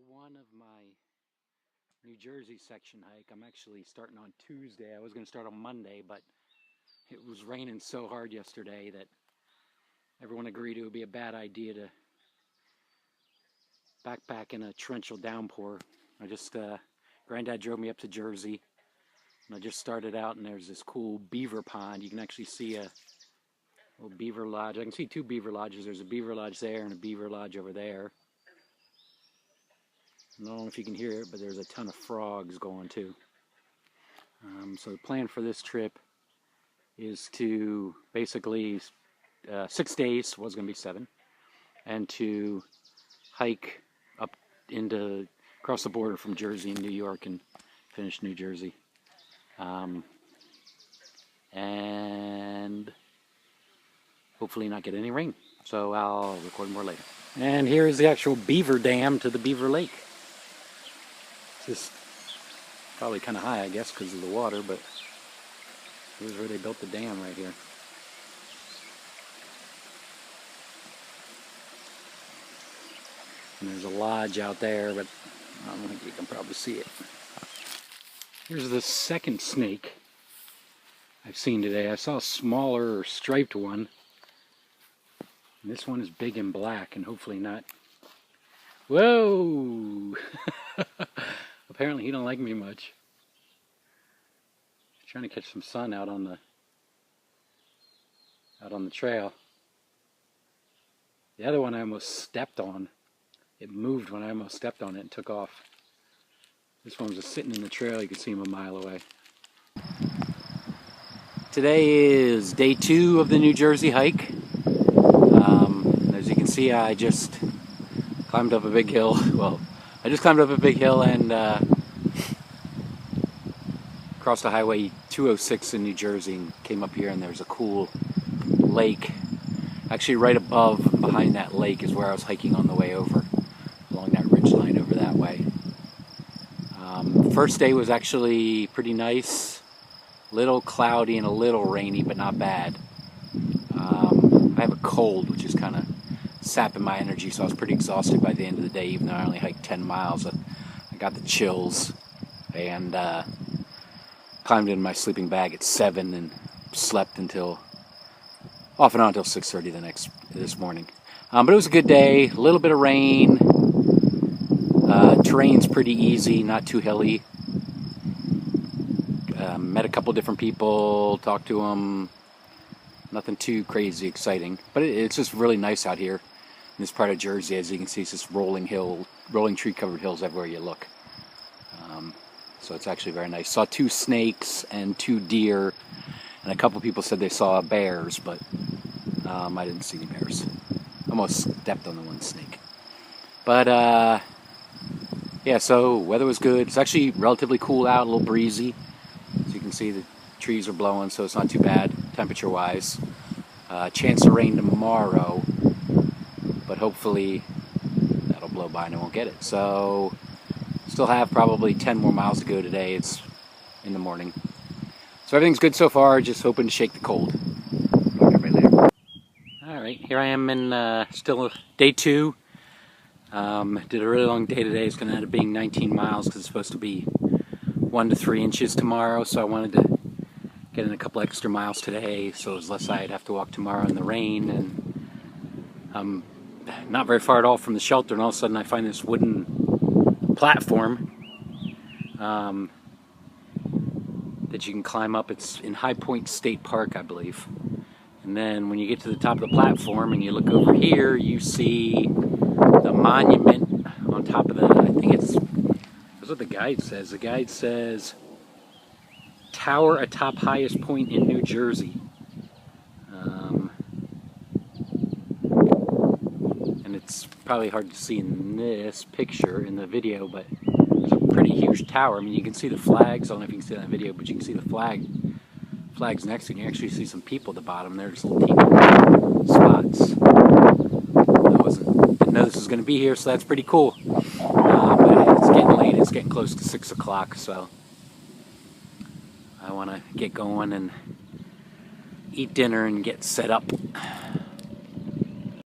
one of my New Jersey section hike. I'm actually starting on Tuesday. I was going to start on Monday, but it was raining so hard yesterday that everyone agreed it would be a bad idea to backpack in a torrential downpour. Granddad drove me up to Jersey, and I just started out, and there's this cool beaver pond. You can actually see a little beaver lodge. I can see two beaver lodges. There's a beaver lodge there and a beaver lodge over there. I don't know if you can hear it, but there's a ton of frogs going too. So the plan for this trip is to basically 6 days, was going to be 7, and to hike up across the border from Jersey and New York and finish New Jersey. And hopefully not get any rain. So I'll record more later. And here is the actual Beaver Dam to the Beaver Lake. It's just probably kind of high, I guess, because of the water, but here's where they built the dam right here. And there's a lodge out there, but I don't think you can probably see it. Here's the second snake I've seen today. I saw a smaller striped one. And this one is big and black, and hopefully not. Whoa! Apparently he don't like me much. He's trying to catch some sun out on the trail. The other one I almost stepped on. It moved when I almost stepped on it and took off. This one was just sitting in the trail. You could see him a mile away. Today is day 2 of the New Jersey hike. As you can see, I just climbed up a big hill. Well, I just climbed up a big hill and crossed the highway 206 in New Jersey and came up here, and there's a cool lake. Actually, right above, behind that lake is where I was hiking on the way over, along that ridge line over that way. First day was actually pretty nice. Little cloudy and a little rainy, but not bad. I have a cold, which is kind of sapping my energy, so I was pretty exhausted by the end of the day, even though I only hiked 10 miles. I got the chills and climbed in my sleeping bag at 7 and slept off and on until 6:30 this morning. But it was a good day. A little bit of rain. Terrain's pretty easy, not too hilly. Met a couple different people, talked to them. Nothing too crazy exciting, but it's just really nice out here in this part of Jersey. As you can see, it's just rolling tree-covered hills everywhere you look. So it's actually very nice. Saw 2 snakes and 2 deer, and a couple people said they saw bears, but I didn't see any bears. Almost stepped on the one snake. But yeah, so weather was good. It's actually relatively cool out, a little breezy. As you can see, the trees are blowing, so it's not too bad temperature-wise. Chance of rain tomorrow, but hopefully that'll blow by and I won't get it. So still have probably 10 more miles to go today. It's in the morning. So everything's good so far, just hoping to shake the cold. Alright, here I am in still day 2. Did a really long day today. It's going to end up being 19 miles because it's supposed to be 1 to 3 inches tomorrow, so I wanted to get in a couple extra miles today, so it was less I'd have to walk tomorrow in the rain. And I'm not very far at all from the shelter, and all of a sudden I find this wooden platform that you can climb up. It's in High Point State Park, I believe. And then when you get to the top of the platform and you look over here, you see the monument on top of I think that's what the guide says. The guide says tower atop highest point in New Jersey. And it's probably hard to see in this picture, in the video, but it's a pretty huge tower. I mean, you can see the flags. I don't know if you can see that in the video, but you can see the flags next to it. You can actually see some people at the bottom. There's little people spots. Didn't know this was going to be here, so that's pretty cool. But it's getting late. It's getting close to 6 o'clock, so I want to get going and eat dinner and get set up.